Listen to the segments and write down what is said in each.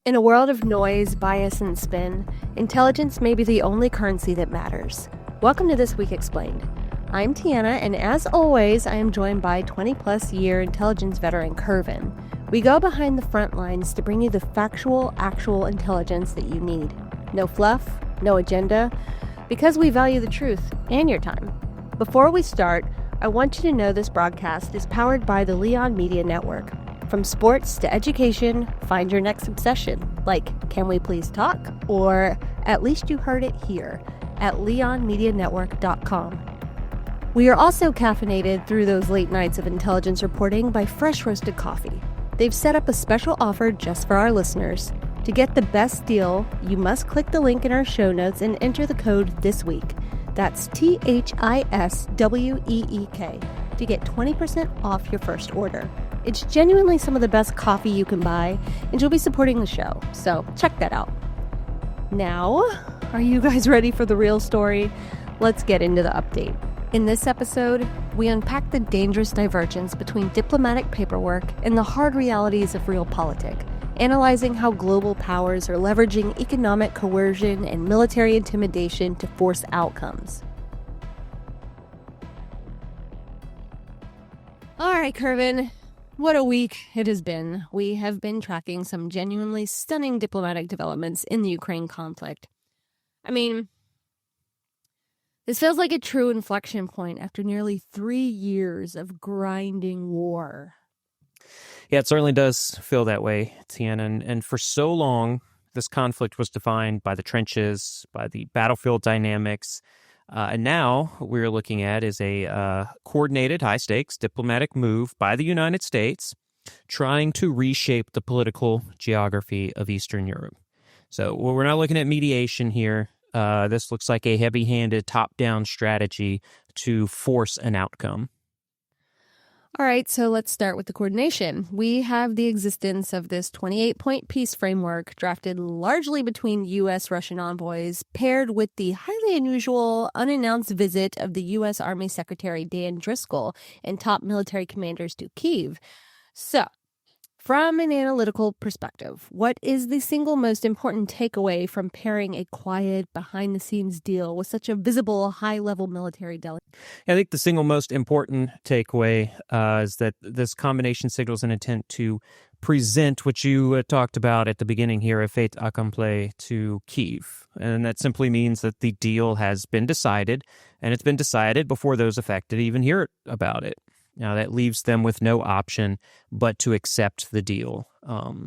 In a world of noise, bias, and spin, intelligence may be the only currency that matters. Welcome to This Week Explained. I'm Tiana, and as always, I am joined by 20-plus year intelligence veteran Kervin. We go behind the front lines to bring you the factual, actual intelligence that you need. No fluff, no agenda, because we value the truth and your time. Before we start, I want you to know this broadcast is powered by the Leon Media Network. From sports to education, find your next obsession, like Can We Please Talk? Or At Least You Heard It Here at leonmedianetwork.com. We are also caffeinated through those late nights of intelligence reporting by fresh roasted coffee. They've set up a special offer just for our listeners. To get the best deal, you must click the link in our show notes and enter the code THISWEEK. That's THISWEEK to get 20% off your first order. It's genuinely some of the best coffee you can buy, and you'll be supporting the show, so check that out. Now, are you guys ready for the real story? Let's get into the update. In this episode, we unpack the dangerous divergence between diplomatic paperwork and the hard realities of realpolitik, analyzing how global powers are leveraging economic coercion and military intimidation to force outcomes. All right, Kervin. What a week it has been. We have been tracking some genuinely stunning diplomatic developments in the Ukraine conflict. I mean, this feels like a true inflection point after nearly 3 years of grinding war. Yeah, it certainly does feel that way, Tiana. And for so long, this conflict was defined by the trenches, by the battlefield dynamics. And now we're looking at is a coordinated, high-stakes diplomatic move by the United States trying to reshape the political geography of Eastern Europe. So we're not looking at mediation here. This looks like a heavy-handed, top-down strategy to force an outcome. All right, so let's start with the coordination. We have the existence of this 28-point peace framework drafted largely between U.S.-Russian envoys, paired with the highly unusual, unannounced visit of the U.S. Army Secretary Dan Driscoll and top military commanders to Kyiv. So, from an analytical perspective, what is the single most important takeaway from pairing a quiet, behind-the-scenes deal with such a visible, high-level military delegation? I think the single most important takeaway is that this combination signals an intent to present what you talked about at the beginning here, a fait accompli to Kyiv. And that simply means that the deal has been decided, and it's been decided before those affected even hear about it. Now, that leaves them with no option but to accept the deal.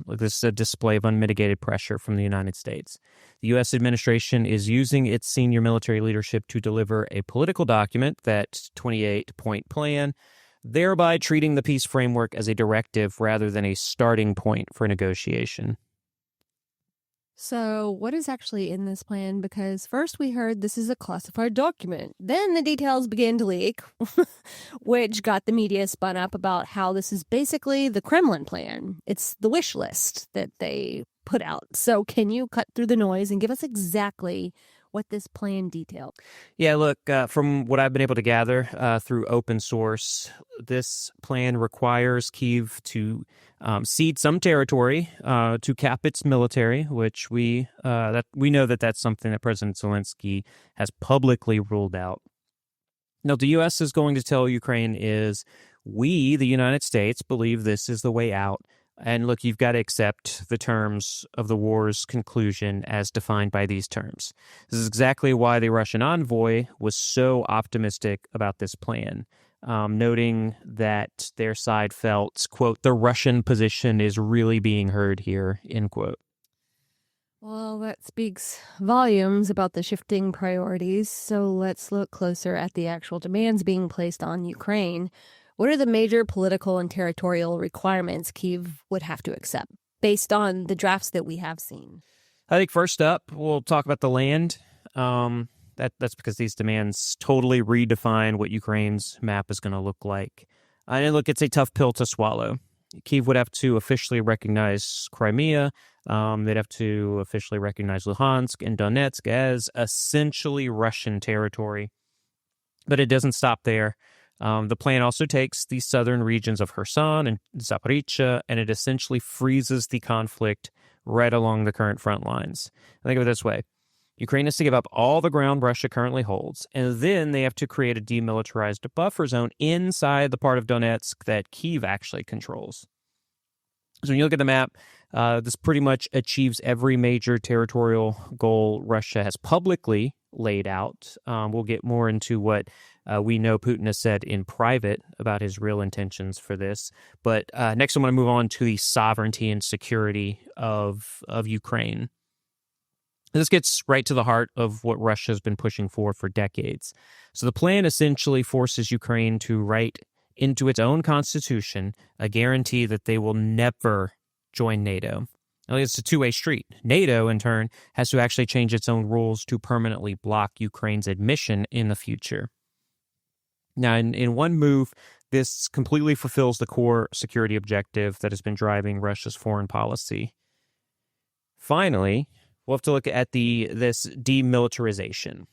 This is a display of unmitigated pressure from the United States. The U.S. administration is using its senior military leadership to deliver a political document, that 28-point plan, thereby treating the peace framework as a directive rather than a starting point for negotiation. So what is actually in this plan? Because first we heard this is a classified document. Then the details began to leak, which got the media spun up about how this is basically the Kremlin plan. It's the wish list that they put out. So can you cut through the noise and give us exactly what this plan detailed? Yeah, look, from what I've been able to gather through open source, this plan requires Kyiv to cede some territory to cap its military, which we know that that's something that President Zelensky has publicly ruled out. Now, the U.S. is going to tell Ukraine is, we, the United States, believe this is the way out. And look, you've got to accept the terms of the war's conclusion as defined by these terms. This is exactly why the Russian envoy was so optimistic about this plan, noting that their side felt, quote, the Russian position is really being heard here, end quote. Well, that speaks volumes about the shifting priorities. So let's look closer at the actual demands being placed on Ukraine. What are the major political and territorial requirements Kyiv would have to accept based on the drafts that we have seen? I think first up, we'll talk about the land. That's because these demands totally redefine what Ukraine's map is going to look like. And look, it's a tough pill to swallow. Kyiv would have to officially recognize Crimea. They'd have to officially recognize Luhansk and Donetsk as essentially Russian territory. But it doesn't stop there. The plan also takes the southern regions of Kherson and Zaporizhzhia, and it essentially freezes the conflict right along the current front lines. Think of it this way. Ukraine has to give up all the ground Russia currently holds, and then they have to create a demilitarized buffer zone inside the part of Donetsk that Kyiv actually controls. So when you look at the map, this pretty much achieves every major territorial goal Russia has publicly laid out. We'll get more into what we know Putin has said in private about his real intentions for this. But next, I want to move on to the sovereignty and security of Ukraine. This gets right to the heart of what Russia has been pushing for decades. So the plan essentially forces Ukraine to write into its own constitution a guarantee that they will never join NATO. Now, it's a two-way street. NATO, in turn, has to actually change its own rules to permanently block Ukraine's admission in the future. Now, in one move, this completely fulfills the core security objective that has been driving Russia's foreign policy. Finally, we'll have to look at this demilitarization.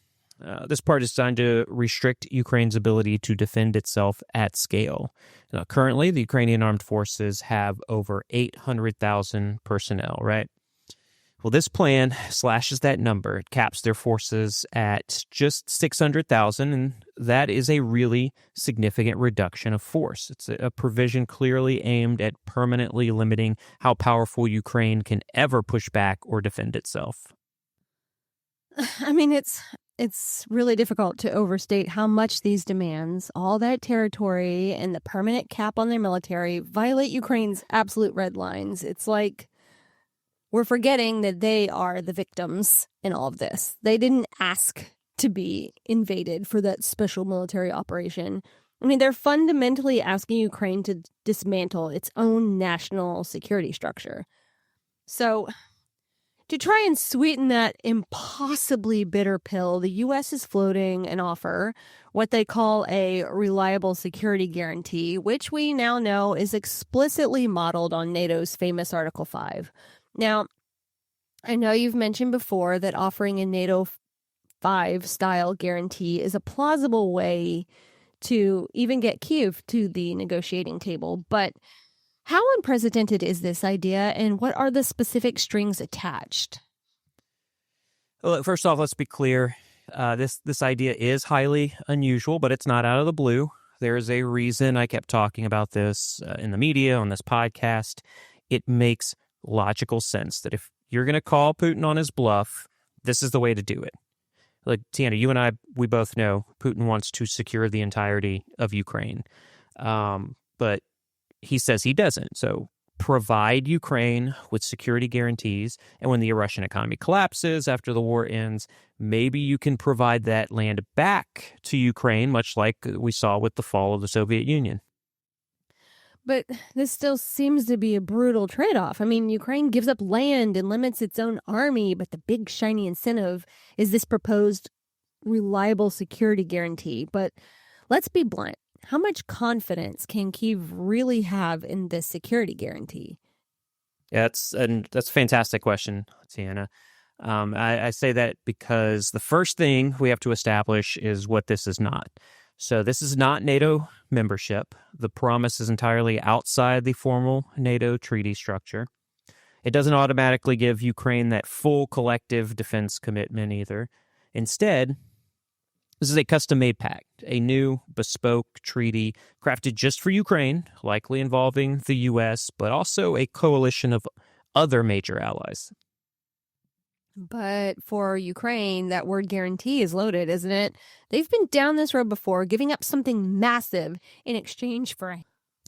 This part is designed to restrict Ukraine's ability to defend itself at scale. Now, currently, the Ukrainian armed forces have over 800,000 personnel, right? Well, this plan slashes that number. It caps their forces at just 600,000, and that is a really significant reduction of force. It's a provision clearly aimed at permanently limiting how powerful Ukraine can ever push back or defend itself. I mean, it's really difficult to overstate how much these demands, all that territory, and the permanent cap on their military violate Ukraine's absolute red lines. It's like we're forgetting that they are the victims in all of this. They didn't ask to be invaded for that special military operation. I mean, they're fundamentally asking Ukraine to dismantle its own national security structure. So, to try and sweeten that impossibly bitter pill, the U.S. is floating an offer, what they call a reliable security guarantee, which we now know is explicitly modeled on NATO's famous Article 5. Now, I know you've mentioned before that offering a NATO 5-style guarantee is a plausible way to even get Kyiv to the negotiating table, but how unprecedented is this idea, and what are the specific strings attached? Well, first off, let's be clear. This idea is highly unusual, but it's not out of the blue. There's a reason I kept talking about this in the media, on this podcast. It makes logical sense that if you're going to call Putin on his bluff, this is the way to do it. Like, Tiana, you and I, we both know Putin wants to secure the entirety of Ukraine. But he says he doesn't. So provide Ukraine with security guarantees. And when the Russian economy collapses after the war ends, maybe you can provide that land back to Ukraine, much like we saw with the fall of the Soviet Union. But this still seems to be a brutal trade-off. I mean, Ukraine gives up land and limits its own army, but the big shiny incentive is this proposed reliable security guarantee. But let's be blunt. How much confidence can Kyiv really have in this security guarantee? Yeah, that's a fantastic question, Tiana. I say that because the first thing we have to establish is what this is not. So this is not NATO membership. The promise is entirely outside the formal NATO treaty structure. It doesn't automatically give Ukraine that full collective defense commitment either. Instead, this is a custom-made pact, a new, bespoke treaty crafted just for Ukraine, likely involving the U.S., but also a coalition of other major allies. But for Ukraine, that word guarantee is loaded, isn't it? They've been down this road before, giving up something massive in exchange for...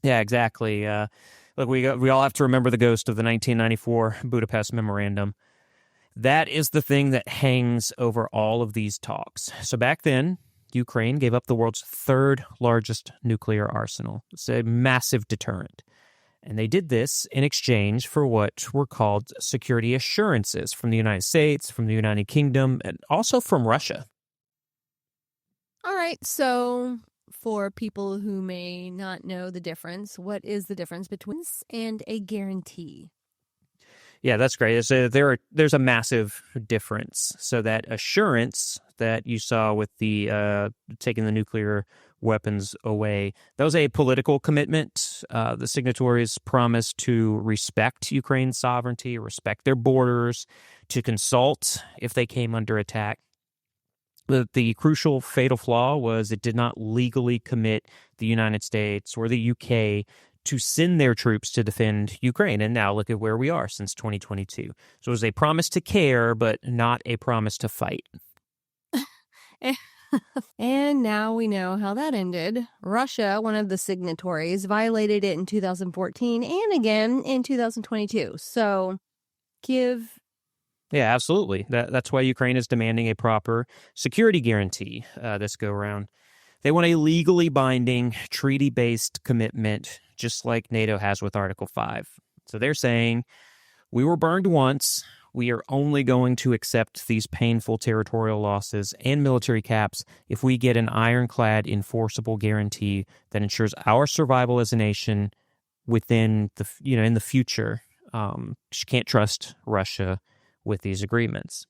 Yeah, exactly. Look, we all have to remember the ghost of the 1994 Budapest Memorandum. That is the thing that hangs over all of these talks. So back then, Ukraine gave up the world's third largest nuclear arsenal. It's a massive deterrent. And they did this in exchange for what were called security assurances from the United States, from the United Kingdom, and also from Russia. All right, so for people who may not know the difference, what is the difference between this and a guarantee? Yeah, that's great. So there's a massive difference. So that assurance that you saw with the taking the nuclear weapons away. That was a political commitment. The signatories promised to respect Ukraine's sovereignty, respect their borders, to consult if they came under attack. The crucial fatal flaw was it did not legally commit the United States or the UK to send their troops to defend Ukraine. And now look at where we are since 2022. So it was a promise to care, but not a promise to fight. And now we know how that ended. Russia, one of the signatories, violated it in 2014 and again in 2022. So Kyiv... Yeah, absolutely. That's why Ukraine is demanding a proper security guarantee this go-around. They want a legally binding, treaty-based commitment, just like NATO has with Article 5. So they're saying, we were burned once. We are only going to accept these painful territorial losses and military caps if we get an ironclad, enforceable guarantee that ensures our survival as a nation within in the future. You can't trust Russia with these agreements.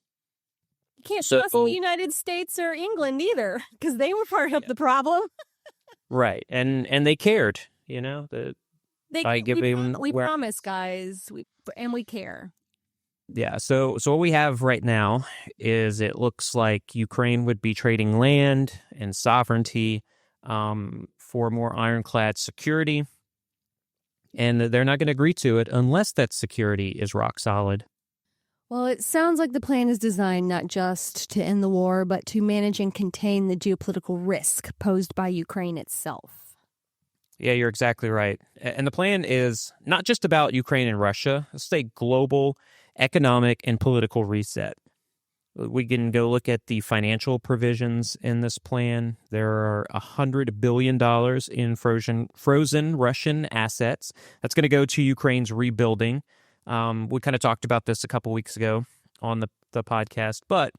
You can't trust the United States or England either, because they were part of the problem. Right, and they cared, we promise, guys, we care. Yeah, so what we have right now is it looks like Ukraine would be trading land and sovereignty for more ironclad security, and they're not going to agree to it unless that security is rock solid. Well, it sounds like the plan is designed not just to end the war, but to manage and contain the geopolitical risk posed by Ukraine itself. Yeah, you're exactly right. And the plan is not just about Ukraine and Russia. It's a global economic and political reset. We can go look at the financial provisions in this plan. There are $100 billion in frozen Russian assets. That's going to go to Ukraine's rebuilding. We kind of talked about this a couple weeks ago on the podcast, but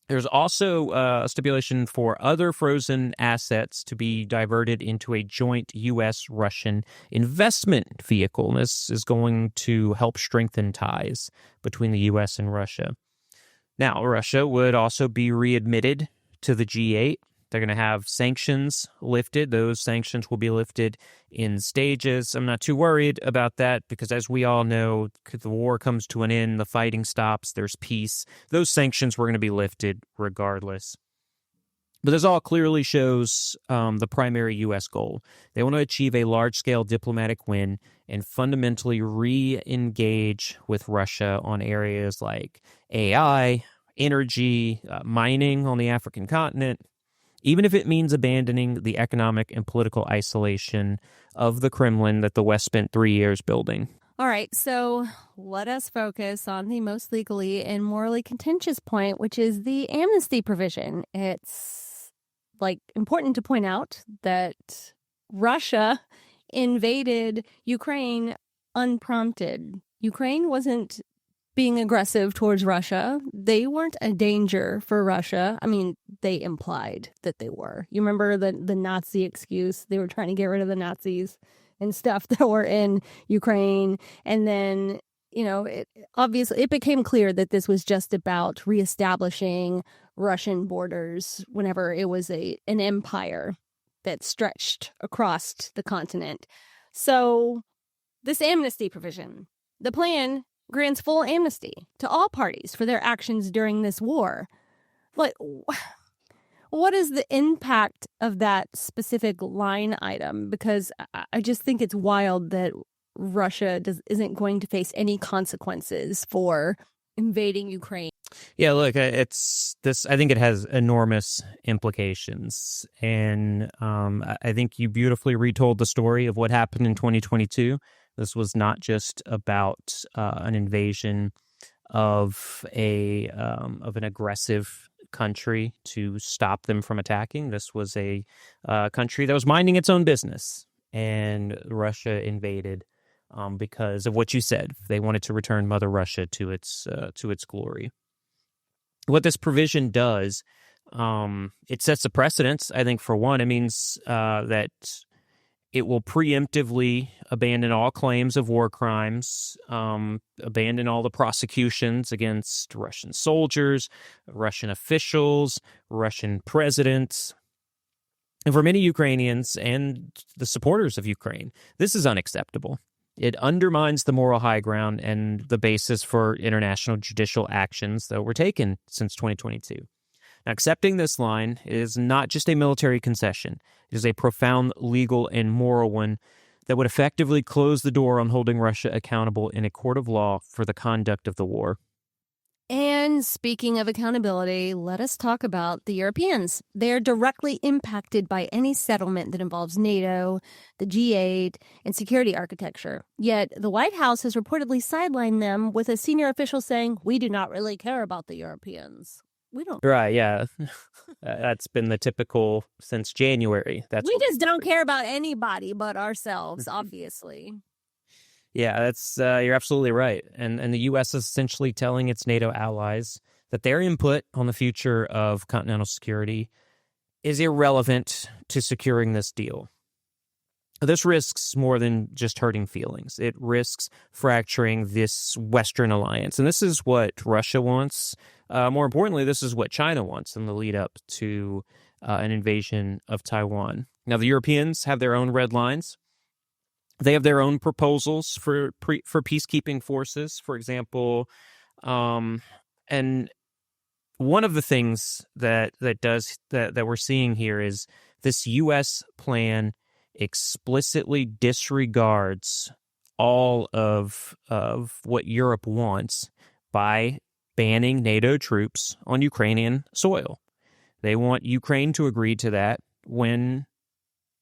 there's also a stipulation for other frozen assets to be diverted into a joint U.S.-Russian investment vehicle. And this is going to help strengthen ties between the U.S. and Russia. Now, Russia would also be readmitted to the G8. They're going to have sanctions lifted. Those sanctions will be lifted in stages. I'm not too worried about that because, as we all know, the war comes to an end, the fighting stops, there's peace. Those sanctions were going to be lifted regardless. But this all clearly shows the primary U.S. goal. They want to achieve a large-scale diplomatic win and fundamentally re-engage with Russia on areas like AI, energy, mining on the African continent, even if it means abandoning the economic and political isolation of the Kremlin that the West spent 3 years building. All right, so let us focus on the most legally and morally contentious point, which is the amnesty provision. It's important to point out that Russia invaded Ukraine unprompted. Ukraine wasn't being aggressive towards Russia. They weren't a danger for Russia. I mean, they implied that they were. You remember the Nazi excuse? They were trying to get rid of the Nazis and stuff that were in Ukraine. And then, it became clear that this was just about reestablishing Russian borders whenever it was an empire that stretched across the continent. So this amnesty provision, the plan grants full amnesty to all parties for their actions during this war. What is the impact of that specific line item? Because I just think it's wild that Russia isn't going to face any consequences for invading Ukraine. Yeah, look, I think it has enormous implications. And I think you beautifully retold the story of what happened in 2022. This was not just about an invasion of an aggressive country to stop them from attacking. This was a country that was minding its own business, and Russia invaded because of what you said. They wanted to return Mother Russia to its glory. What this provision does, it sets a precedence. I think for one, it means that it will preemptively abandon all claims of war crimes, abandon all the prosecutions against Russian soldiers, Russian officials, Russian presidents. And for many Ukrainians and the supporters of Ukraine, this is unacceptable. It undermines the moral high ground and the basis for international judicial actions that were taken since 2022. Now, accepting this line is not just a military concession. It is a profound legal and moral one that would effectively close the door on holding Russia accountable in a court of law for the conduct of the war. And speaking of accountability, let us talk about the Europeans. They're directly impacted by any settlement that involves NATO, the G8, and security architecture. Yet the White House has reportedly sidelined them, with a senior official saying, "We do not really care about the Europeans." We don't. Right, yeah. That's been the typical since January. We just don't care about anybody but ourselves, obviously. Yeah, that's you're absolutely right. And the U.S. is essentially telling its NATO allies that their input on the future of continental security is irrelevant to securing this deal. This risks more than just hurting feelings. It risks fracturing this Western alliance. And this is what Russia wants. More importantly, this is what China wants in the lead up to an invasion of Taiwan. Now, the Europeans have their own red lines. They have their own proposals for peacekeeping forces, for example. And one of the things that we're seeing here is this U.S. plan explicitly disregards all of what Europe wants by banning NATO troops on Ukrainian soil. They want Ukraine to agree to that when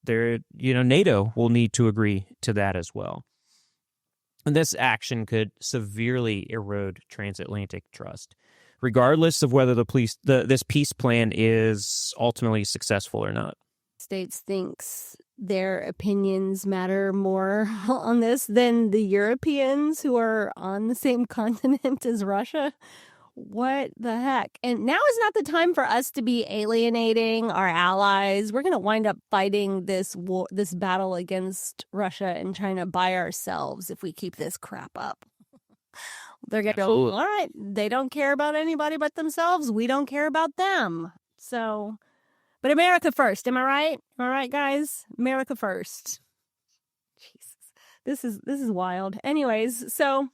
NATO will need to agree to that as well. And this action could severely erode transatlantic trust, regardless of whether this peace plan is ultimately successful or not. States thinks their opinions matter more on this than the Europeans who are on the same continent as Russia. What the heck? And now is not the time for us to be alienating our allies. We're going to wind up fighting this battle against Russia and trying to by ourselves if we keep this crap up. They're going to go, all right, they don't care about anybody but themselves. We don't care about them. So, but America first. Am I right? Am I right, guys? America first. Jesus, this is wild. Anyways, so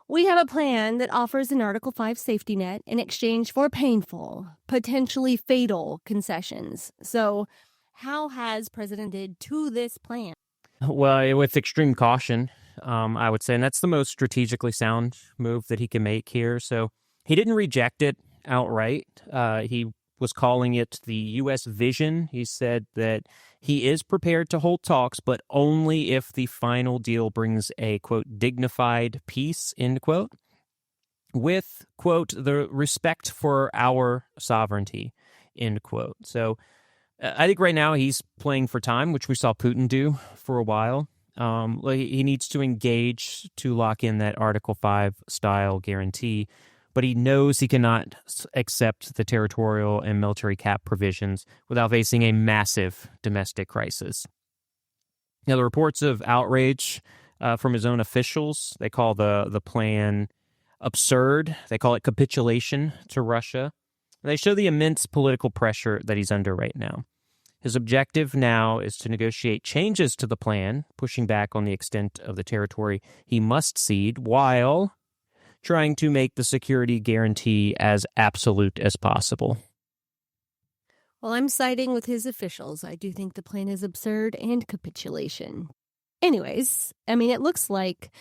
we have a plan that offers an Article 5 safety net in exchange for painful, potentially fatal concessions. So how has President did to this plan? Well, with extreme caution, I would say, and that's the most strategically sound move that he can make here. So he didn't reject it outright. He was calling it the U.S. vision. He said that he is prepared to hold talks, but only if the final deal brings a, quote, dignified peace, end quote, with, quote, the respect for our sovereignty, end quote. So I think right now he's playing for time, which we saw Putin do for a while. He needs to engage to lock in that Article 5 style guarantee, but he knows he cannot accept the territorial and military cap provisions without facing a massive domestic crisis. Now, the reports of outrage from his own officials, they call the plan absurd. They call it capitulation to Russia. And they show the immense political pressure that he's under right now. His objective now is to negotiate changes to the plan, pushing back on the extent of the territory he must cede, while trying to make the security guarantee as absolute as possible. Well, I'm siding with his officials. I do think the plan is absurd and capitulation. Anyways, I mean, it looks like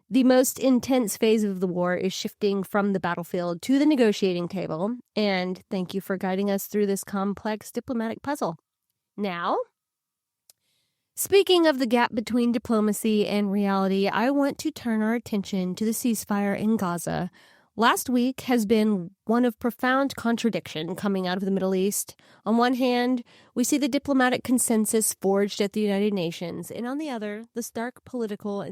the most intense phase of the war is shifting from the battlefield to the negotiating table. And thank you for guiding us through this complex diplomatic puzzle. Now, speaking of the gap between diplomacy and reality, I want to turn our attention to the ceasefire in Gaza. Last week has been one of profound contradiction coming out of the Middle East. On one hand, we see the diplomatic consensus forged at the United Nations, and on the other, the stark political.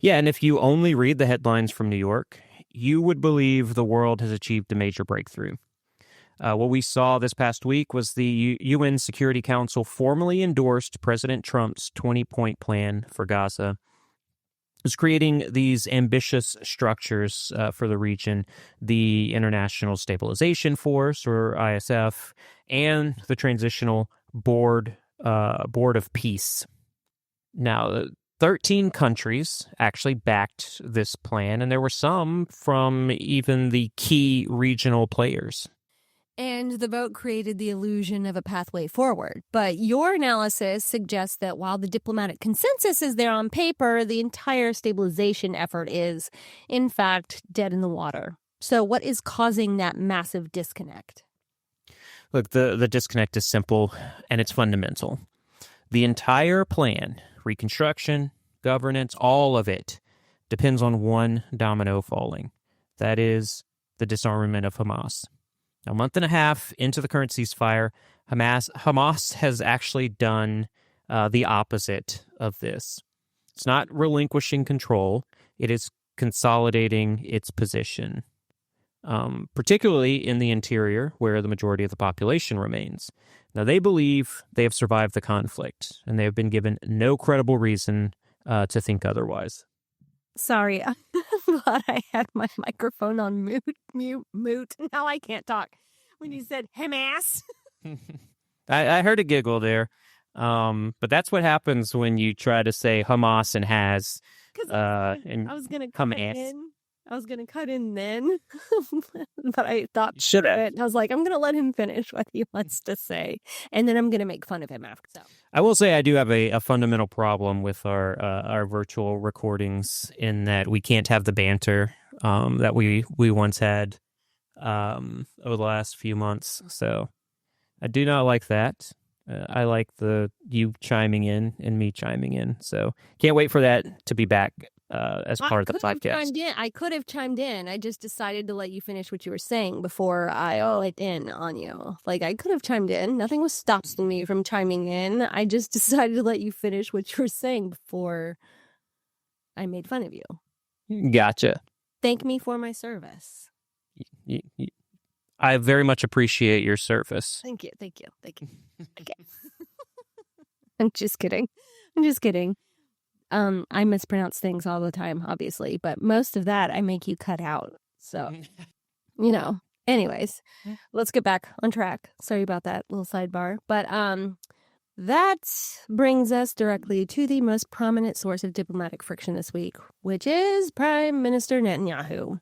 Yeah, and if you only read the headlines from New York, you would believe the world has achieved a major breakthrough. What we saw this past week was the UN Security Council formally endorsed President Trump's 20-point plan for Gaza. is creating these ambitious structures for the region, the International Stabilization Force, or ISF, and the Transitional Board of Peace. Now, 13 countries actually backed this plan, and there were some from even the key regional players. And the vote created the illusion of a pathway forward. But your analysis suggests that while the diplomatic consensus is there on paper, the entire stabilization effort is, in fact, dead in the water. So what is causing that massive disconnect? Look, the disconnect is simple, and it's fundamental. The entire plan, reconstruction, governance, all of it, depends on one domino falling. That is the disarmament of Hamas. A month and a half into the current ceasefire, Hamas has actually done the opposite of this. It's not relinquishing control. It is consolidating its position, particularly in the interior where the majority of the population remains. Now, they believe they have survived the conflict, and they have been given no credible reason to think otherwise. Sorry, I thought I had my microphone on mute. Now I can't talk. When you said Hamas. I heard a giggle there. But that's what happens when you try to say Hamas and has. And I was going to cut Hamas. in. I was going to cut in then. But I thought. Should have. I was like, I'm going to let him finish what he wants to say. And then I'm going to make fun of him after. So. I will say I do have a fundamental problem with our virtual recordings in that we can't have the banter that we once had over the last few months. So I do not like that. I like you chiming in and me chiming in. So can't wait for that to be back as part of the podcast. I could have chimed in. I just decided to let you finish what you were saying before I it in on you. Like, I could have chimed in. Nothing was stopping me from chiming in. I just decided to let you finish what you were saying before I made fun of you. Gotcha. Thank me for my service. I very much appreciate your service. Thank you. Okay. I'm just kidding. I mispronounce things all the time, obviously, but most of that I make you cut out. So, anyways, let's get back on track. Sorry about that little sidebar. But that brings us directly to the most prominent source of diplomatic friction this week, which is Prime Minister Netanyahu.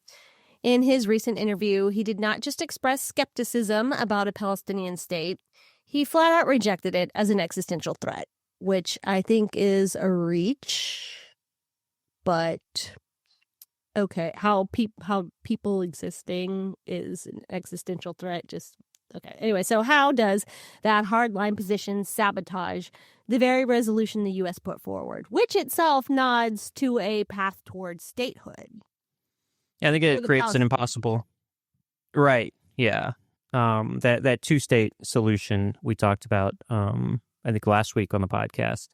In his recent interview, he did not just express skepticism about a Palestinian state. He flat out rejected it as an existential threat, which I think is a reach, but okay, how people existing is an existential threat, just okay. Anyway, so how does that hardline position sabotage the very resolution the U.S. put forward, which itself nods to a path towards statehood? Yeah, I think it creates an impossible... Right, yeah. That two-state solution we talked about, I think last week on the podcast,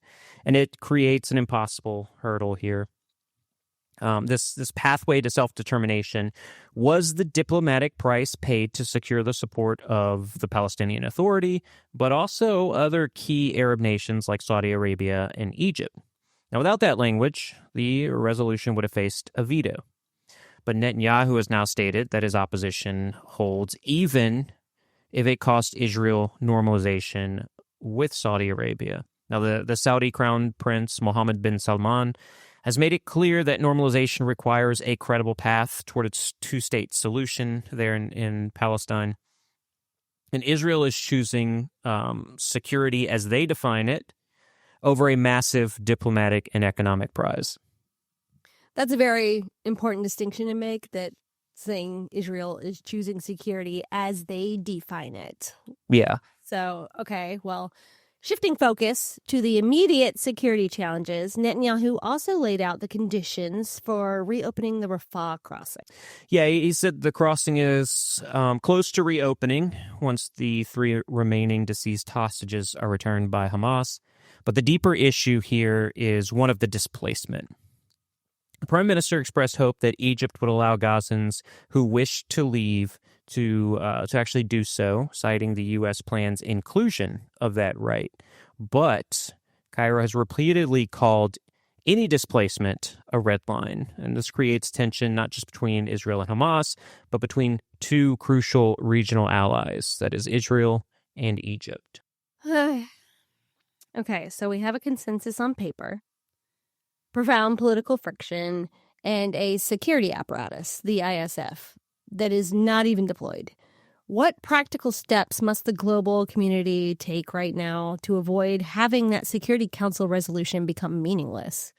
and it creates an impossible hurdle here. This pathway to self-determination was the diplomatic price paid to secure the support of the Palestinian Authority, but also other key Arab nations like Saudi Arabia and Egypt. Now, without that language, the resolution would have faced a veto. But Netanyahu has now stated that his opposition holds even if it cost Israel normalization with Saudi Arabia. Now, the Saudi Crown Prince, Mohammed bin Salman, has made it clear that normalization requires a credible path toward its two-state solution there in Palestine. And Israel is choosing security, as they define it, over a massive diplomatic and economic prize. That's a very important distinction to make, that saying Israel is choosing security as they define it. Yeah. So, okay, well, shifting focus to the immediate security challenges, Netanyahu also laid out the conditions for reopening the Rafah crossing. Yeah, he said the crossing is close to reopening once the 3 remaining deceased hostages are returned by Hamas. But the deeper issue here is one of the displacement. The Prime Minister expressed hope that Egypt would allow Gazans who wish to leave to actually do so, citing the U.S. plan's inclusion of that right. But Cairo has repeatedly called any displacement a red line. And this creates tension not just between Israel and Hamas, but between two crucial regional allies, that is Israel and Egypt. Okay, so we have a consensus on paper, profound political friction, and a security apparatus, the ISF, that is not even deployed. What practical steps must the global community take right now to avoid having that Security Council resolution become meaningless?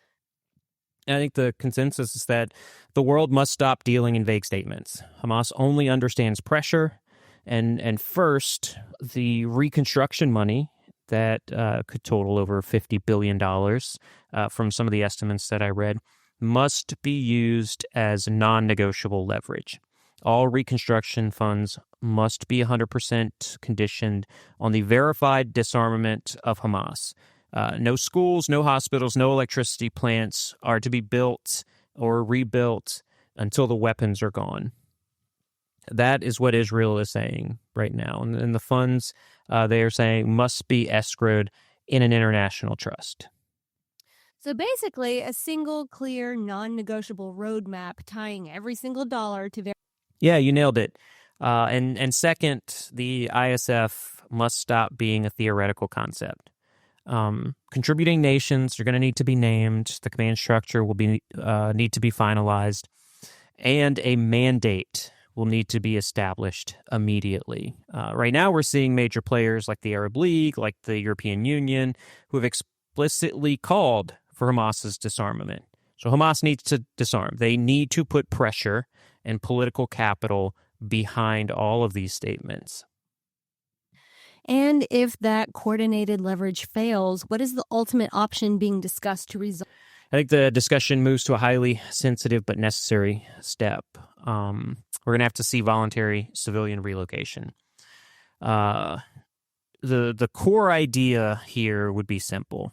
I think the consensus is that the world must stop dealing in vague statements. Hamas only understands pressure, and first, the reconstruction money that could total over $50 billion from some of the estimates that I read must be used as non-negotiable leverage. All reconstruction funds must be 100% conditioned on the verified disarmament of Hamas. No schools, no hospitals, no electricity plants are to be built or rebuilt until the weapons are gone. That is what Israel is saying right now. And the funds, they are saying, must be escrowed in an international trust. So basically, a single, clear, non-negotiable roadmap tying every single dollar to... Yeah, you nailed it. And second, the ISF must stop being a theoretical concept. Contributing nations are going to need to be named. The command structure will need to be finalized, and a mandate will need to be established immediately. Right now, we're seeing major players like the Arab League, like the European Union, who have explicitly called for Hamas's disarmament. So Hamas needs to disarm. They need to put pressure and political capital behind all of these statements. And if that coordinated leverage fails, what is the ultimate option being discussed to resolve? I think the discussion moves to a highly sensitive but necessary step. We're going to have to see voluntary civilian relocation. The core idea here would be simple.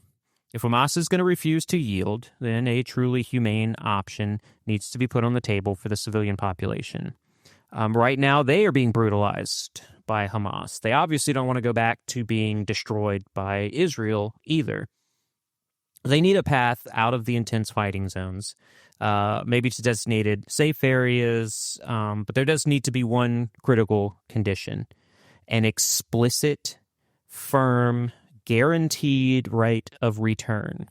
If Hamas is going to refuse to yield, then a truly humane option needs to be put on the table for the civilian population. Right now, they are being brutalized by Hamas. They obviously don't want to go back to being destroyed by Israel either. They need a path out of the intense fighting zones, maybe to designated safe areas, but there does need to be one critical condition: an explicit, firm, guaranteed right of return.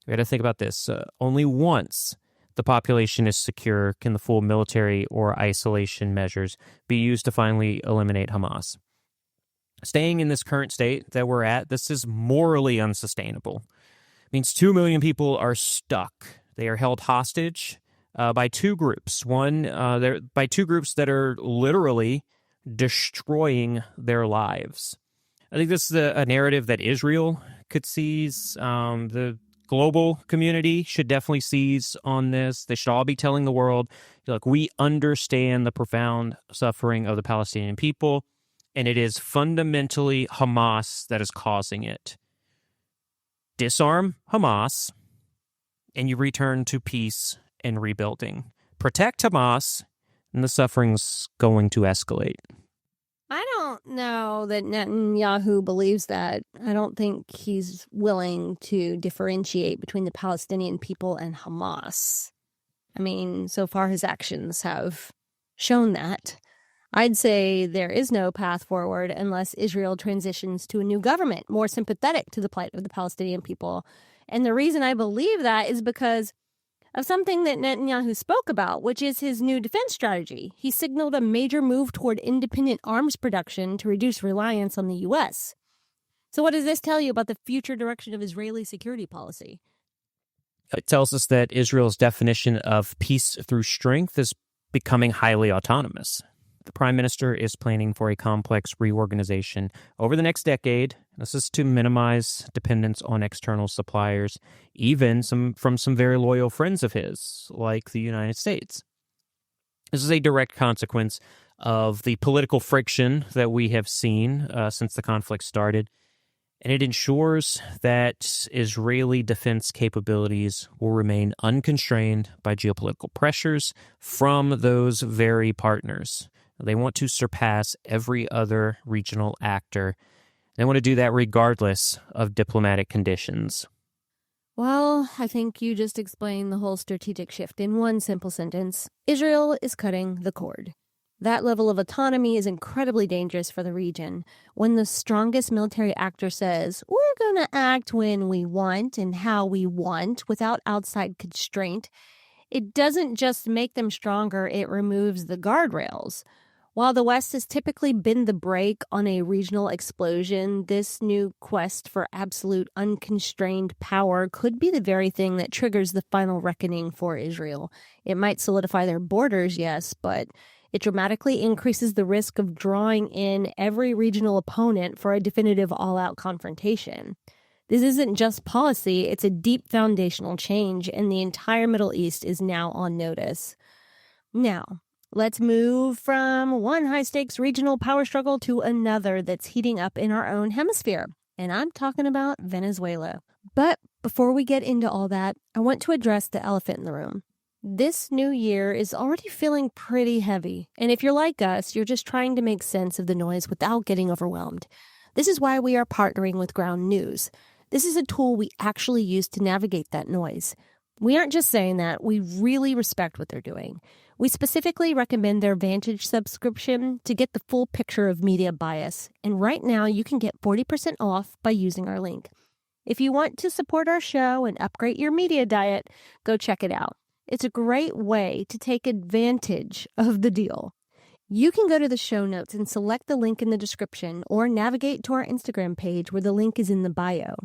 We got to think about this. Only once the population is secure can the full military or isolation measures be used to finally eliminate Hamas. Staying in this current state that we're at, this is morally unsustainable. It means 2 million people are stuck. They are held hostage by two groups. By two groups that are literally destroying their lives. I think this is a narrative that Israel could seize. The global community should definitely seize on this. They should all be telling the world, look, we understand the profound suffering of the Palestinian people, and it is fundamentally Hamas that is causing it. Disarm Hamas, and you return to peace and rebuilding. Protect Hamas, and the suffering's going to escalate. I don't know that Netanyahu believes that. I don't think he's willing to differentiate between the Palestinian people and Hamas. I mean, so far his actions have shown that. I'd say there is no path forward unless Israel transitions to a new government more sympathetic to the plight of the Palestinian people. And the reason I believe that is because of something that Netanyahu spoke about, which is his new defense strategy. He signaled a major move toward independent arms production to reduce reliance on the U.S. So what does this tell you about the future direction of Israeli security policy? It tells us that Israel's definition of peace through strength is becoming highly autonomous. The Prime Minister is planning for a complex reorganization over the next decade. This is to minimize dependence on external suppliers, even from some very loyal friends of his, like the United States. This is a direct consequence of the political friction that we have seen since the conflict started, and it ensures that Israeli defense capabilities will remain unconstrained by geopolitical pressures from those very partners. They want to surpass every other regional actor. They want to do that regardless of diplomatic conditions. Well, I think you just explained the whole strategic shift in one simple sentence. Israel is cutting the cord. That level of autonomy is incredibly dangerous for the region. When the strongest military actor says, we're going to act when we want and how we want without outside constraint, it doesn't just make them stronger, it removes the guardrails. While the West has typically been the brake on a regional explosion, this new quest for absolute unconstrained power could be the very thing that triggers the final reckoning for Israel. It might solidify their borders, yes, but it dramatically increases the risk of drawing in every regional opponent for a definitive all-out confrontation. This isn't just policy, it's a deep foundational change, and the entire Middle East is now on notice. Now, let's move from one high-stakes regional power struggle to another that's heating up in our own hemisphere, and I'm talking about Venezuela. But before we get into all that, I want to address the elephant in the room. This new year is already feeling pretty heavy, and if you're like us, you're just trying to make sense of the noise without getting overwhelmed. This is why we are partnering with Ground News. This is a tool we actually use to navigate that noise. We aren't just saying that, we really respect what they're doing. We specifically recommend their Vantage subscription to get the full picture of media bias, and right now you can get 40% off by using our link. If you want to support our show and upgrade your media diet, go check it out. It's a great way to take advantage of the deal. You can go to the show notes and select the link in the description or navigate to our Instagram page where the link is in the bio.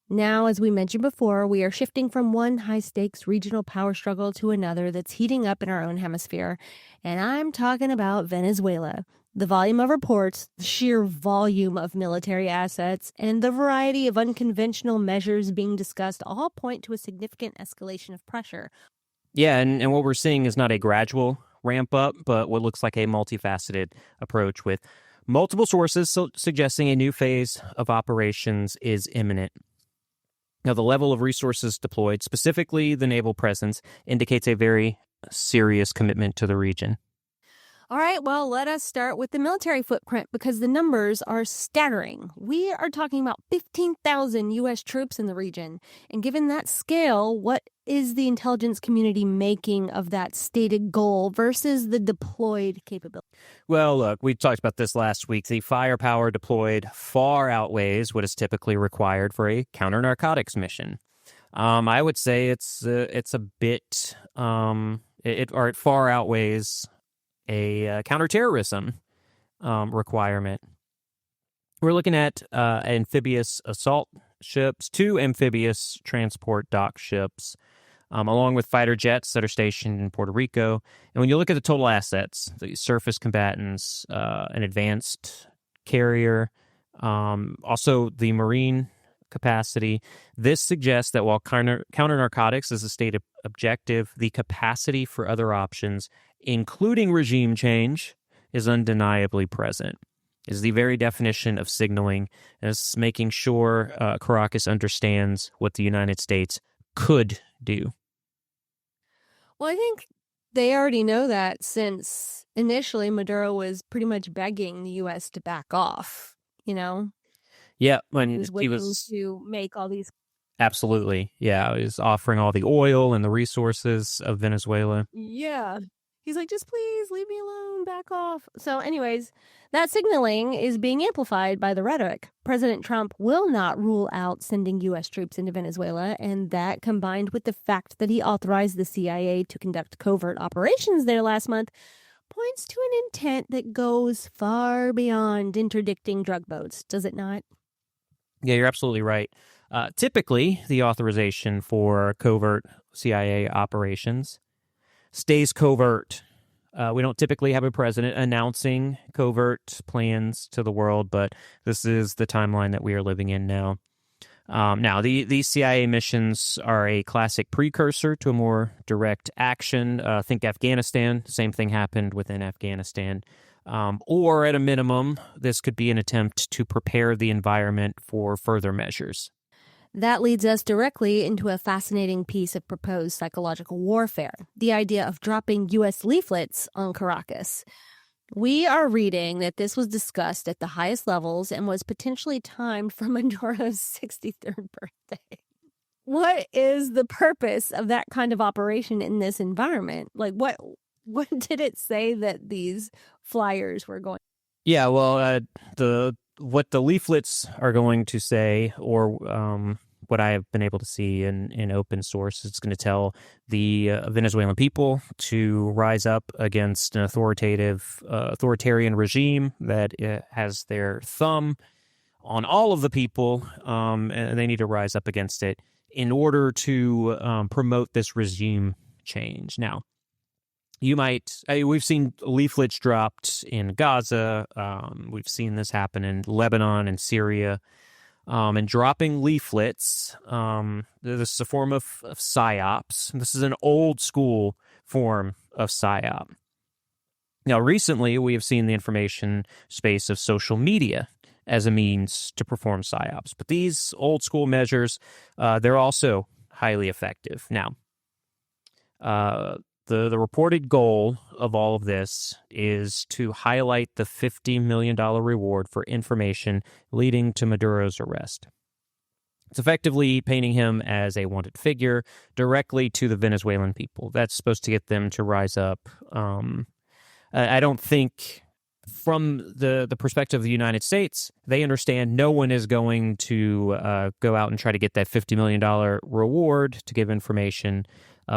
Now, as we mentioned before, we are shifting from one high-stakes regional power struggle to another that's heating up in our own hemisphere, and I'm talking about Venezuela. The volume of reports, the sheer volume of military assets, and the variety of unconventional measures being discussed all point to a significant escalation of pressure. Yeah, and what we're seeing is not a gradual ramp up, but what looks like a multifaceted approach with multiple sources suggesting a new phase of operations is imminent. Now, the level of resources deployed, specifically the naval presence, indicates a very serious commitment to the region. All right, well, let us start with the military footprint because the numbers are staggering. We are talking about 15,000 U.S. troops in the region. And given that scale, what is the intelligence community making of that stated goal versus the deployed capability? Well, look, we talked about this last week. The firepower deployed far outweighs what is typically required for a counter-narcotics mission. I would say it's a bit, it far outweighs a counterterrorism requirement. We're looking at amphibious assault ships, 2 amphibious transport dock ships, along with fighter jets that are stationed in Puerto Rico. And when you look at the total assets, the surface combatants, an advanced carrier, also the marine capacity, this suggests that while counter-narcotics is a stated objective, the capacity for other options, including regime change, is undeniably present. Is the very definition of signaling, as making sure Caracas understands what the United States could do. Well, I think they already know that since initially Maduro was pretty much begging the U.S. to back off, you know? Yeah, when he was to make all these. Absolutely. Yeah, he was offering all the oil and the resources of Venezuela. Yeah. He's like, just please leave me alone, back off. So anyways, that signaling is being amplified by the rhetoric. President Trump will not rule out sending U.S. troops into Venezuela, and that combined with the fact that he authorized the CIA to conduct covert operations there last month points to an intent that goes far beyond interdicting drug boats, does it not? Yeah, you're absolutely right. Typically, the authorization for covert CIA operations stays covert. We don't typically have a president announcing covert plans to the world, but this is the timeline that we are living in now. Now, these CIA missions are a classic precursor to a more direct action. Think Afghanistan. Same thing happened within Afghanistan. Or at a minimum, this could be an attempt to prepare the environment for further measures. That leads us directly into a fascinating piece of proposed psychological warfare, the idea of dropping U.S. leaflets on Caracas. We are reading that this was discussed at the highest levels and was potentially timed for Maduro's 63rd birthday. what is the purpose of that kind of operation in this environment? Like, what did it say that these flyers were going? Yeah, well, what the leaflets are going to say, or what I have been able to see in open source, it's going to tell the Venezuelan people to rise up against an authoritarian regime that has their thumb on all of the people, and they need to rise up against it in order to promote this regime change. Now, we've seen leaflets dropped in Gaza. We've seen this happen in Lebanon and Syria. And dropping leaflets, this is a form of psyops. This is an old school form of psyop. Now, recently, we have seen the information space of social media as a means to perform psyops. But these old school measures, they're also highly effective. Now, the reported goal of all of this is to highlight the $50 million reward for information leading to Maduro's arrest. It's effectively painting him as a wanted figure directly to the Venezuelan people. That's supposed to get them to rise up. I don't think, from the perspective of the United States, they understand no one is going to go out and try to get that $50 million reward to give information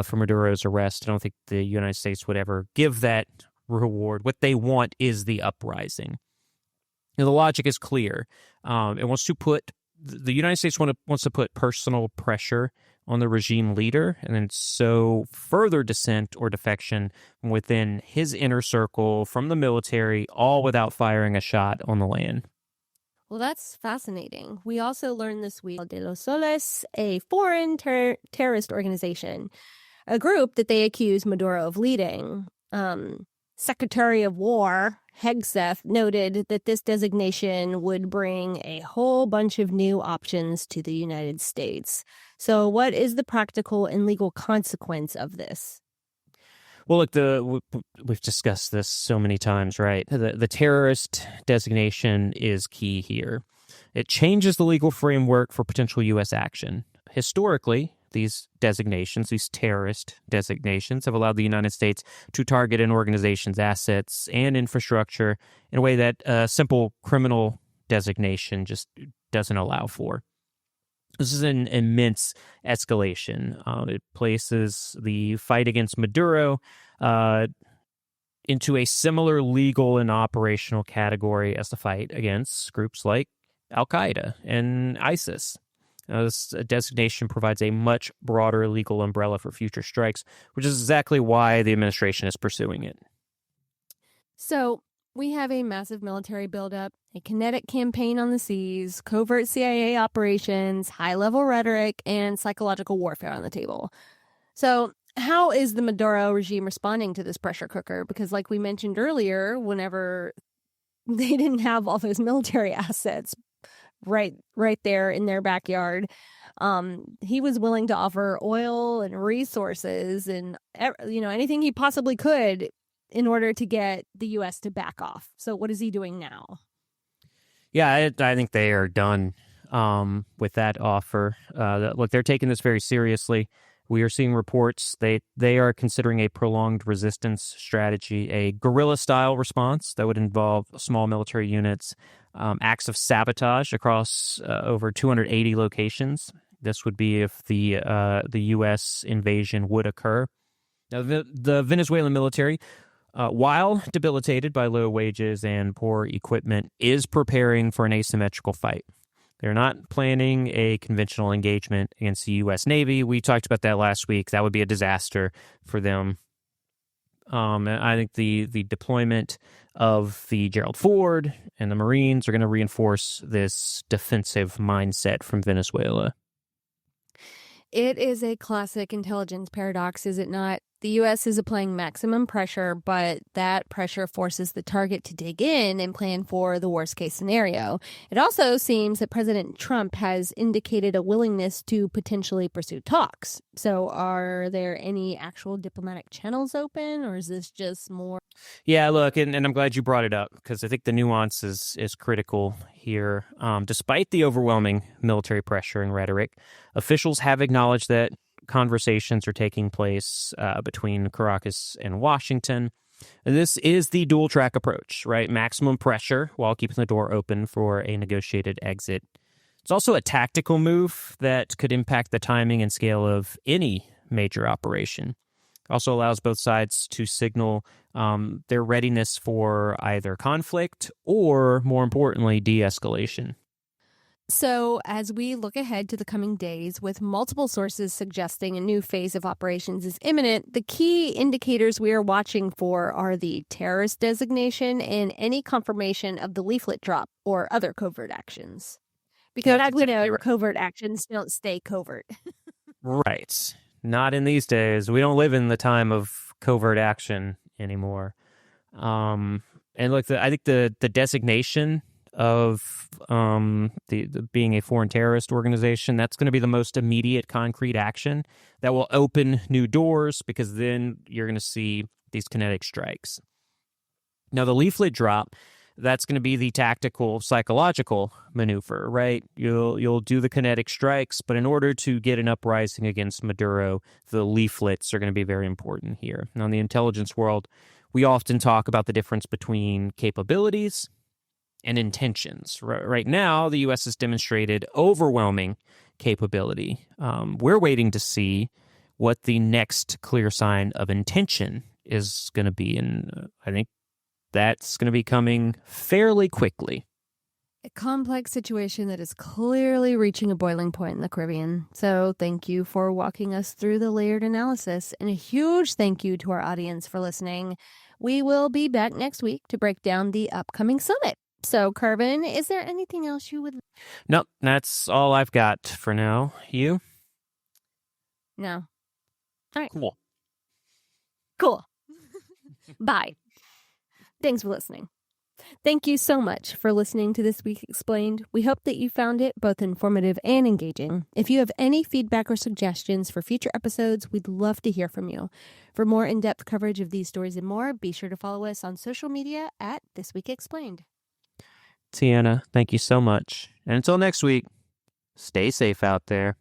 for Maduro's arrest. I don't think the United States would ever give that reward. What they want is the uprising. Now, the logic is clear. The United States wants to put personal pressure on the regime leader and then sow further dissent or defection within his inner circle from the military, all without firing a shot on the land. Well, that's fascinating. We also learned this week de los Soles, a foreign terrorist organization, a group that they accuse Maduro of leading. Secretary of War Hegseth noted that this designation would bring a whole bunch of new options to the United States. So what is the practical and legal consequence of this? Well, look, we've discussed this so many times, right? The terrorist designation is key here. It changes the legal framework for potential U.S. action. Historically, these designations, these terrorist designations, have allowed the United States to target an organization's assets and infrastructure in a way that a simple criminal designation just doesn't allow for. This is an immense escalation. It places the fight against Maduro into a similar legal and operational category as the fight against groups like Al-Qaeda and ISIS. This designation provides a much broader legal umbrella for future strikes, which is exactly why the administration is pursuing it. So we have a massive military buildup, a kinetic campaign on the seas, covert CIA operations, high-level rhetoric, and psychological warfare on the table. So how is the Maduro regime responding to this pressure cooker? Because like we mentioned earlier, whenever they didn't have all those military assets right there in their backyard, he was willing to offer oil and resources and anything he possibly could in order to get the U.S. to back off. So what is he doing now? Yeah, I think they are done with that offer. Look, they're taking this very seriously. We are seeing reports they are considering a prolonged resistance strategy, a guerrilla-style response that would involve small military units, acts of sabotage across over 280 locations. This would be if the U.S. invasion would occur. Now, the Venezuelan military, while debilitated by low wages and poor equipment, is preparing for an asymmetrical fight. They're not planning a conventional engagement against the U.S. Navy. We talked about that last week. That would be a disaster for them. And I think the deployment of the Gerald Ford and the Marines are going to reinforce this defensive mindset from Venezuela. It is a classic intelligence paradox, is it not? The U.S. is applying maximum pressure, but that pressure forces the target to dig in and plan for the worst-case scenario. It also seems that President Trump has indicated a willingness to potentially pursue talks. So are there any actual diplomatic channels open, or is this just more... Yeah, look, and I'm glad you brought it up, because I think the nuance is critical here. Despite the overwhelming military pressure and rhetoric, officials have acknowledged that conversations are taking place between Caracas and Washington. And this is the dual-track approach, right? Maximum pressure while keeping the door open for a negotiated exit. It's also a tactical move that could impact the timing and scale of any major operation. It also allows both sides to signal their readiness for either conflict or, more importantly, de-escalation. So, as we look ahead to the coming days, with multiple sources suggesting a new phase of operations is imminent, the key indicators we are watching for are the terrorist designation and any confirmation of the leaflet drop or other covert actions. Because as we know, covert actions don't stay covert. Right. Not in these days. We don't live in the time of covert action anymore. And look, I think the designation of the being a foreign terrorist organization, that's going to be the most immediate concrete action that will open new doors, because then you're going to see these kinetic strikes. Now, the leaflet drop, that's going to be the tactical, psychological maneuver, right? You'll do the kinetic strikes, but in order to get an uprising against Maduro, the leaflets are going to be very important here. Now, in the intelligence world, we often talk about the difference between capabilities and intentions. Right now, the U.S. has demonstrated overwhelming capability. We're waiting to see what the next clear sign of intention is going to be, and I think that's going to be coming fairly quickly. A complex situation that is clearly reaching a boiling point in the Caribbean. So thank you for walking us through the layered analysis, and a huge thank you to our audience for listening. We will be back next week to break down the upcoming summit. So, Kervin, is there anything else you would... Nope, that's all I've got for now. You? No. All right. Cool. Bye. Thanks for listening. Thank you so much for listening to This Week Explained. We hope that you found it both informative and engaging. If you have any feedback or suggestions for future episodes, we'd love to hear from you. For more in-depth coverage of these stories and more, be sure to follow us on social media at This Week Explained. Tiana, thank you so much. And until next week, stay safe out there.